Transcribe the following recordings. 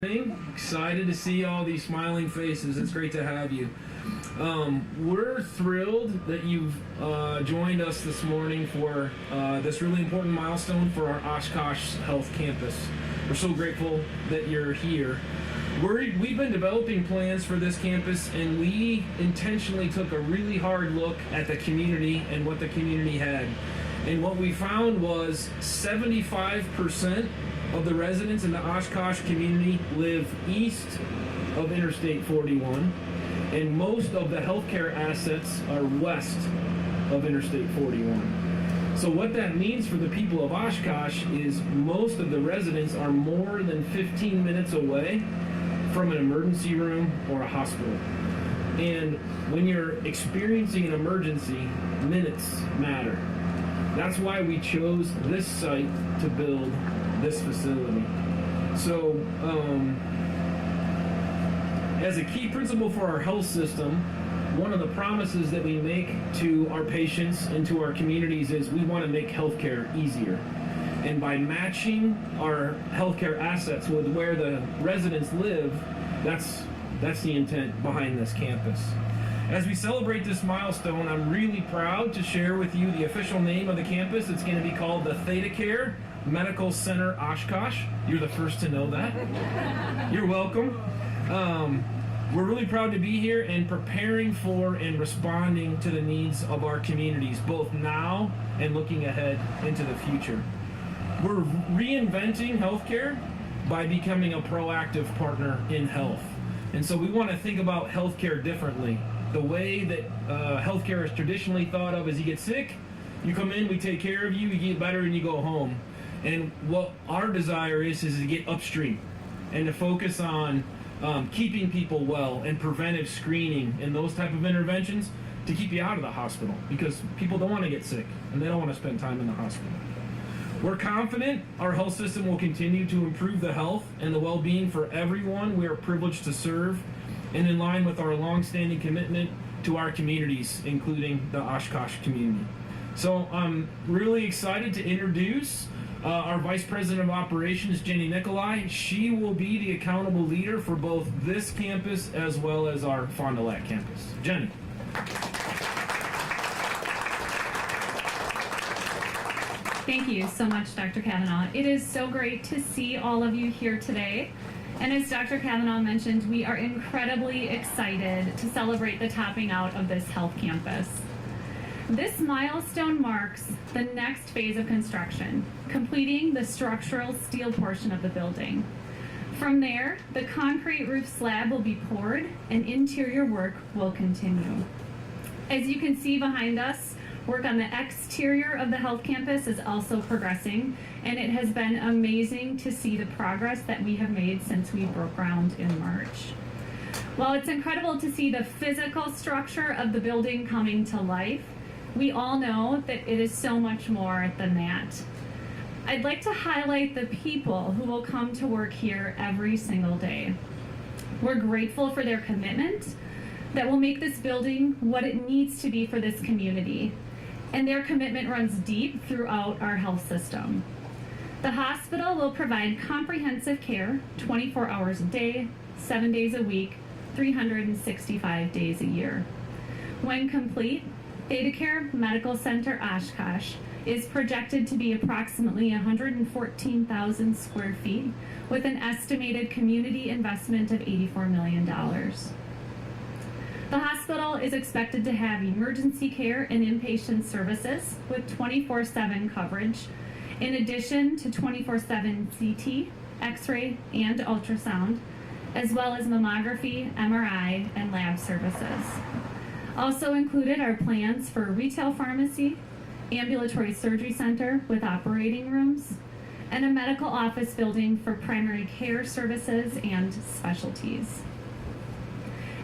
Excited to see all these smiling faces. It's great to have you. We're thrilled that you've joined us this morning for this really important milestone for our Oshkosh Health Campus. We're so grateful that you're here. We've been developing plans for this campus, and we intentionally took a really hard look at the community and what the community had. And what we found was 75% of the residents in the Oshkosh community live east of Interstate 41, and most of the healthcare assets are west of Interstate 41. So what that means for the people of Oshkosh is most of the residents are more than 15 minutes away from an emergency room or a hospital. And when you're experiencing an emergency, minutes matter. That's why we chose this site to build this facility. So, as a key principle for our health system, one of the promises that we make to our patients and to our communities is we want to make healthcare easier. And by matching our healthcare assets with where the residents live, that's the intent behind this campus. As we celebrate this milestone, I'm really proud to share with you the official name of the campus. It's going to be called the ThedaCare Medical Center Oshkosh. You're the first to know that. You're welcome. We're really proud to be here and preparing for and responding to the needs of our communities, both now and looking ahead into the future. We're reinventing healthcare by becoming a proactive partner in health. And so we want to think about healthcare differently. The way that healthcare is traditionally thought of is you get sick, you come in, we take care of you, you get better, and you go home. And what our desire is to get upstream and to focus on keeping people well and preventive screening and those type of interventions to keep you out of the hospital, because people don't want to get sick and they don't want to spend time in the hospital. We're confident our health system will continue to improve the health and the well-being for everyone we are privileged to serve, and in line with our long-standing commitment to our communities, including the Oshkosh community. So I'm really excited to introduce our Vice President of Operations, Jenny Nikolai. She will be the accountable leader for both this campus as well as our Fond du Lac campus. Jenny. Thank you so much, Dr. Kavanaugh. It is so great to see all of you here today. And as Dr. Kavanaugh mentioned, we are incredibly excited to celebrate the topping out of this health campus. This milestone marks the next phase of construction, completing the structural steel portion of the building. From there, the concrete roof slab will be poured and interior work will continue. As you can see behind us, work on the exterior of the health campus is also progressing, and it has been amazing to see the progress that we have made since we broke ground in March. While it's incredible to see the physical structure of the building coming to life, we all know that it is so much more than that. I'd like to highlight the people who will come to work here every single day. We're grateful for their commitment that will make this building what it needs to be for this community. And their commitment runs deep throughout our health system. The hospital will provide comprehensive care 24 hours a day, 7 days a week, 365 days a year. When complete, ThedaCare Medical Center Oshkosh is projected to be approximately 114,000 square feet with an estimated community investment of $84 million. The hospital is expected to have emergency care and inpatient services with 24/7 coverage, in addition to 24/7 CT, X-ray, and ultrasound, as well as mammography, MRI, and lab services. Also included are plans for a retail pharmacy, ambulatory surgery center with operating rooms, and a medical office building for primary care services and specialties.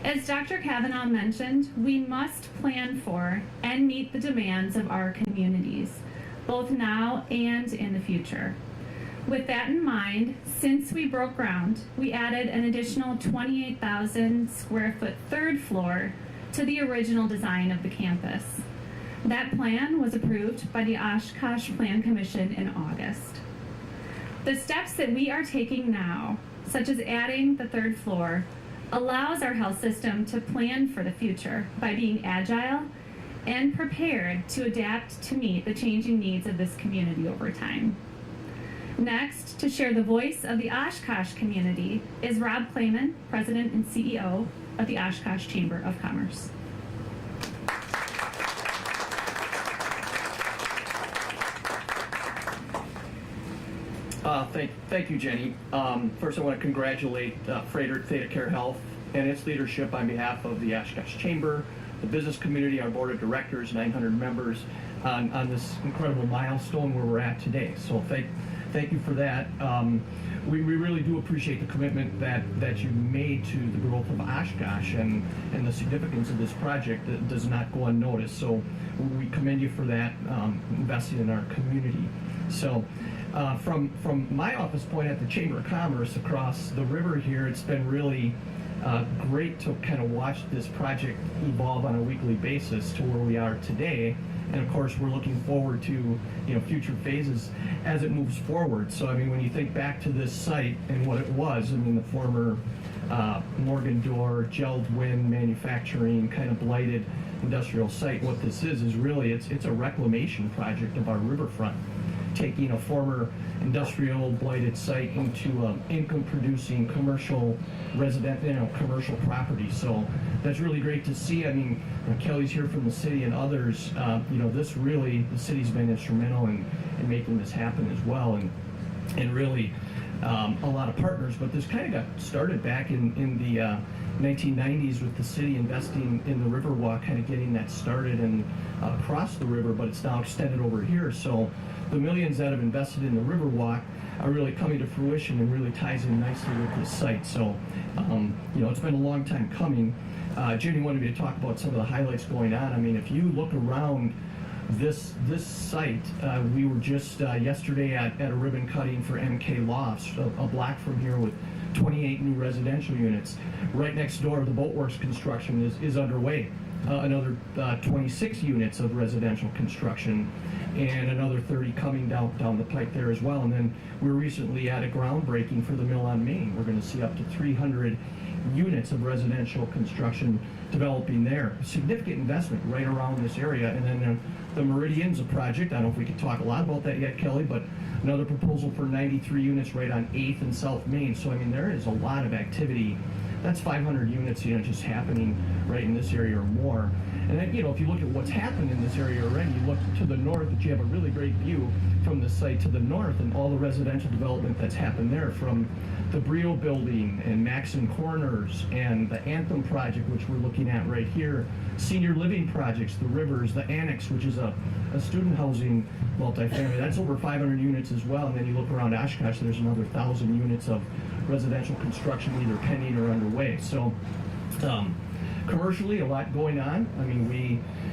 As Dr. Kavanaugh mentioned, we must plan for and meet the demands of our communities, both now and in the future. With that in mind, since we broke ground, we added an additional 28,000 square foot third floor to the original design of the campus. That plan was approved by the Oshkosh Plan Commission in August. The steps that we are taking now such as adding the third floor, allows our health system to plan for the future by being agile and prepared to adapt to meet the changing needs of this community over time. Next, to share the voice of the Oshkosh community is Rob Clayman, President and CEO of the Oshkosh Chamber of Commerce. Thank you, Jenny. First, I want to congratulate Froedert ThedaCare Health and its leadership on behalf of the Oshkosh Chamber, the business community, our board of directors, 900 members, on this incredible milestone where we're at today. So thank you for that. We really do appreciate the commitment that you made to the growth of Oshkosh and the significance of this project that does not go unnoticed. So we commend you for that, investing in our community. So from my office point at the Chamber of Commerce across the river here, it's been really great to kind of watch this project evolve on a weekly basis to where we are today. And of course, we're looking forward to future phases as it moves forward. So I mean, when you think back to this site and what it was, I mean, the former Morgan Door, gelled wind manufacturing kind of blighted industrial site, what this is really it's a reclamation project of our riverfront, taking a former industrial blighted site into income-producing commercial commercial property. So that's really great to see. I mean, Kelly's here from the city and others. This really, the city's been instrumental in making this happen as well, and really a lot of partners. But this kind of got started back in the 1990s with the city investing in the Riverwalk, kind of getting that started and across the river, but it's now extended over here. So the millions that have invested in the Riverwalk are really coming to fruition and really ties in nicely with this site. So, it's been a long time coming. Jenny wanted me to talk about some of the highlights going on. I mean, if you look around this site, we were just yesterday at a ribbon cutting for MK Lofts, a block from here with 28 new residential units. Right next door, the Boatworks construction is underway. Another 26 units of residential construction, and another 30 coming down the pike there as well. And then we were recently at a groundbreaking for the mill on Main. We're going to see up to 300 units of residential construction developing there. Significant investment right around this area. And then the Meridian's a project. I don't know if we could talk a lot about that yet, Kelly, but another proposal for 93 units right on 8th and South Main. So I mean, there is a lot of activity. That's 500 units, just happening right in this area or more. And then, if you look at what's happened in this area already, you look to the north, but you have a really great view from the site to the north and all the residential development that's happened there, from the Brio building and Maxon Corners and the Anthem project, which we're looking at right here, senior living projects, the Rivers, the Annex, which is a student housing multifamily. That's over 500 units as well. And then you look around Oshkosh, there's another 1,000 units of residential construction either pending or underway. So commercially, a lot going on. I mean,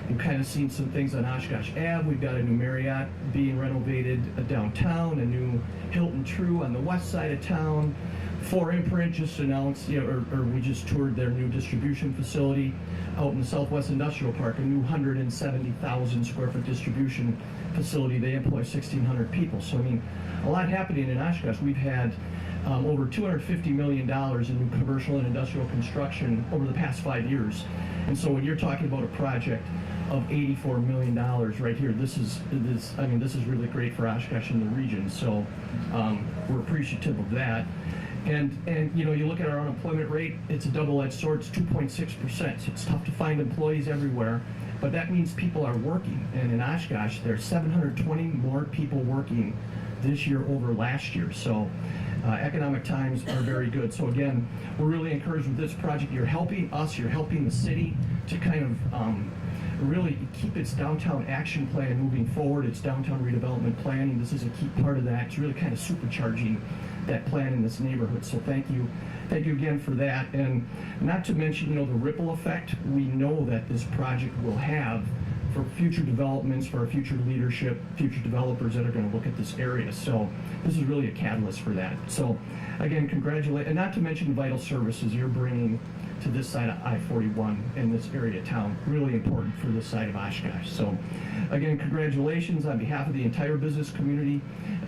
we've kind of seen some things on Oshkosh Ave. We've got a new Marriott being renovated downtown, a new Hilton True on the west side of town. 4imprint just announced, or we just toured their new distribution facility out in the Southwest Industrial Park, a new 170,000 square foot distribution facility. They employ 1,600 people. So, I mean, a lot happening in Oshkosh. We've had over $250 million in new commercial and industrial construction over the past 5 years. And so when you're talking about a project of $84 million right here, this is really great for Oshkosh and the region. So we're appreciative of that. And you look at our unemployment rate, it's a double-edged sword. It's 2.6%. So it's tough to find employees everywhere, but that means people are working. And in Oshkosh, there's 720 more people working this year over last year. So economic times are very good. So again, we're really encouraged with this project. You're helping us, you're helping the city to kind of really keep its downtown action plan moving forward, its downtown redevelopment planning. This is a key part of that. It's really kind of supercharging that plan in this neighborhood. So thank you again for that. And not to mention, the ripple effect we know that this project will have for future developments, for our future leadership, future developers that are going to look at this area. So this is really a catalyst for that. So again, congratulate, and not to mention vital services you're bringing to this side of I-41 in this area of town. Really important for this side of Oshkosh. So again, congratulations on behalf of the entire business community.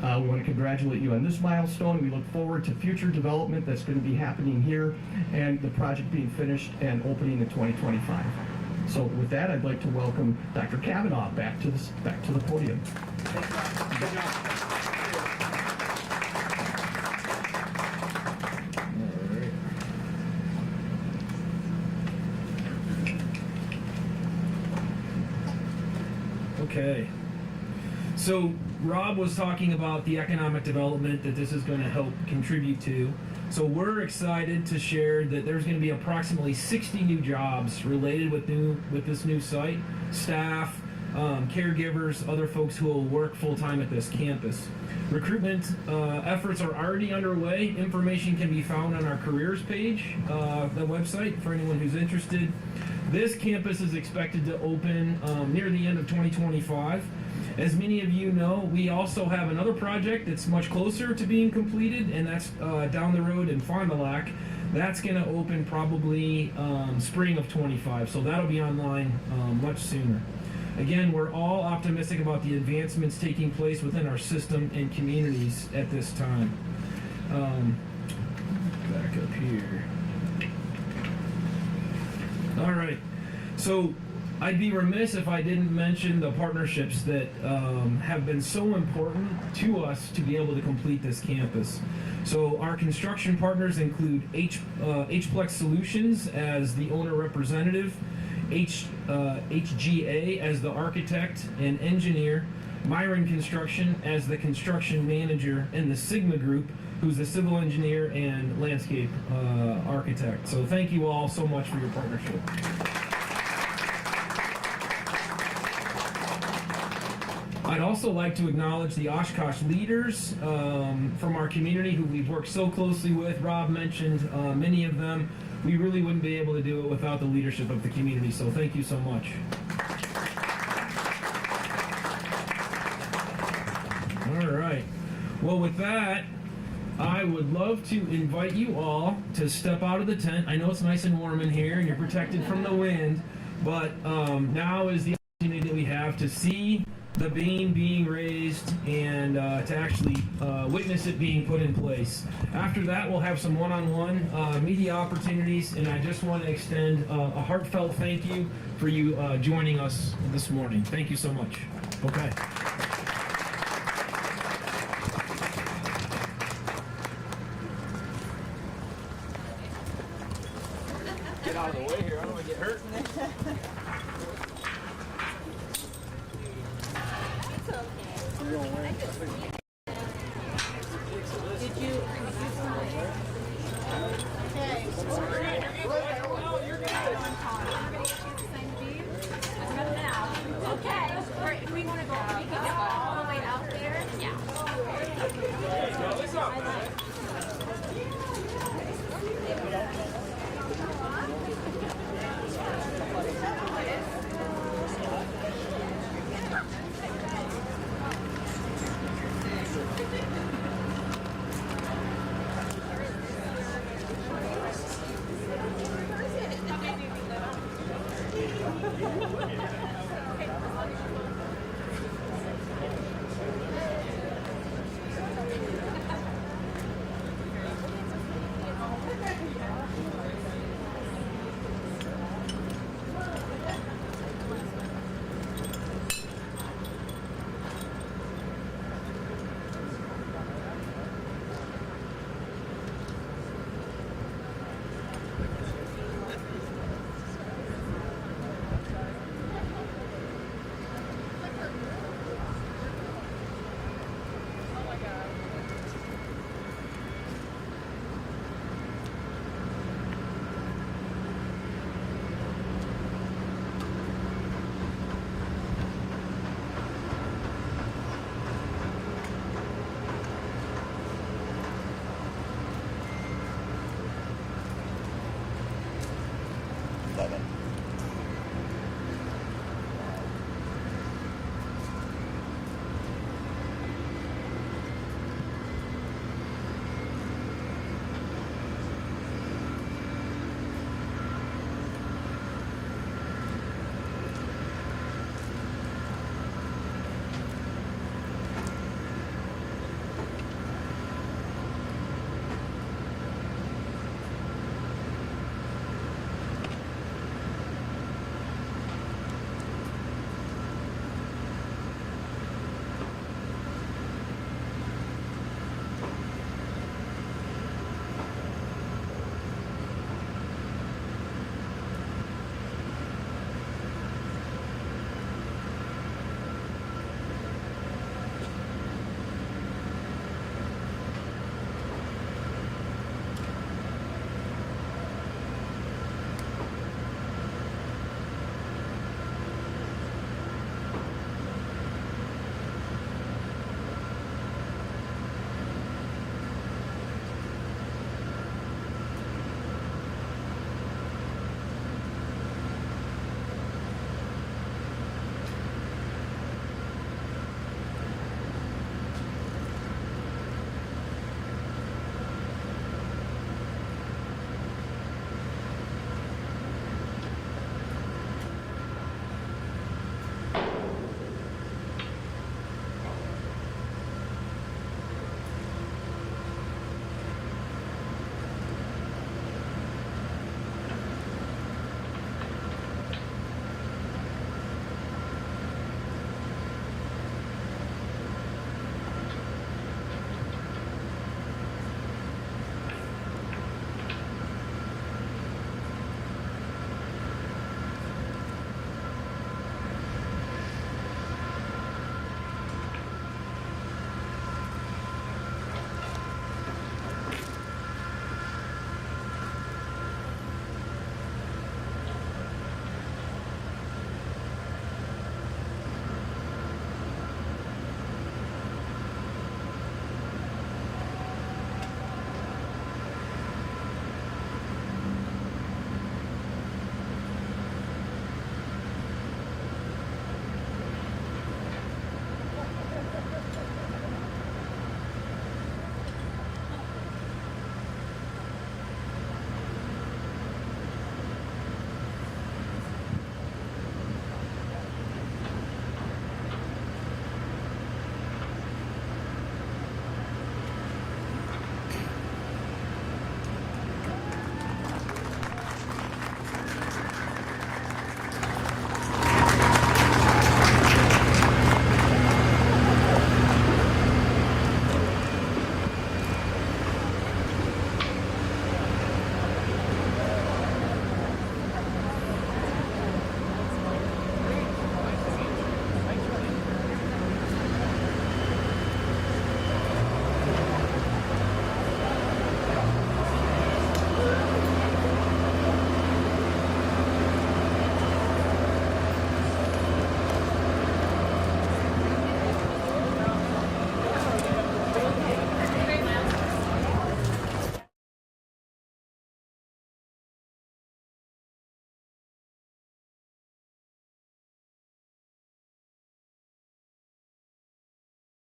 We want to congratulate you on this milestone. We look forward to future development that's going to be happening here and the project being finished and opening in 2025. So with that, I'd like to welcome Dr. Kavanaugh back to the podium. Good job. Okay. So Rob was talking about the economic development that this is going to help contribute to. So we're excited to share that there's going to be approximately 60 new jobs related with this new site, staff, caregivers, other folks who will work full-time at this campus. Recruitment efforts are already underway. Information can be found on our careers page, the website, for anyone who's interested. This campus is expected to open near the end of 2025. As many of you know, we also have another project that's much closer to being completed, and that's down the road in Fond du Lac. That's going to open probably spring of 25, so that'll be online much sooner. Again, we're all optimistic about the advancements taking place within our system and communities at this time. Back up here. All right, so I'd be remiss if I didn't mention the partnerships that have been so important to us to be able to complete this campus. So our construction partners include HPlex Solutions as the owner representative, HGA as the architect and engineer, Myron Construction as the construction manager, and the Sigma Group, who's the civil engineer and landscape architect. So thank you all so much for your partnership. I'd also like to acknowledge the Oshkosh leaders from our community who we've worked so closely with. Rob mentioned many of them. We really wouldn't be able to do it without the leadership of the community, so thank you so much. All right. Well, with that, I would love to invite you all to step out of the tent. I know it's nice and warm in here and you're protected from the wind, but now is the opportunity that we have to see the beam being raised and to actually witness it being put in place. After that, we'll have some one-on-one media opportunities, and I just want to extend a heartfelt thank you for you joining us this morning. Thank you so much. Okay. Get out of the way here. I don't want to get hurt. It's okay. I just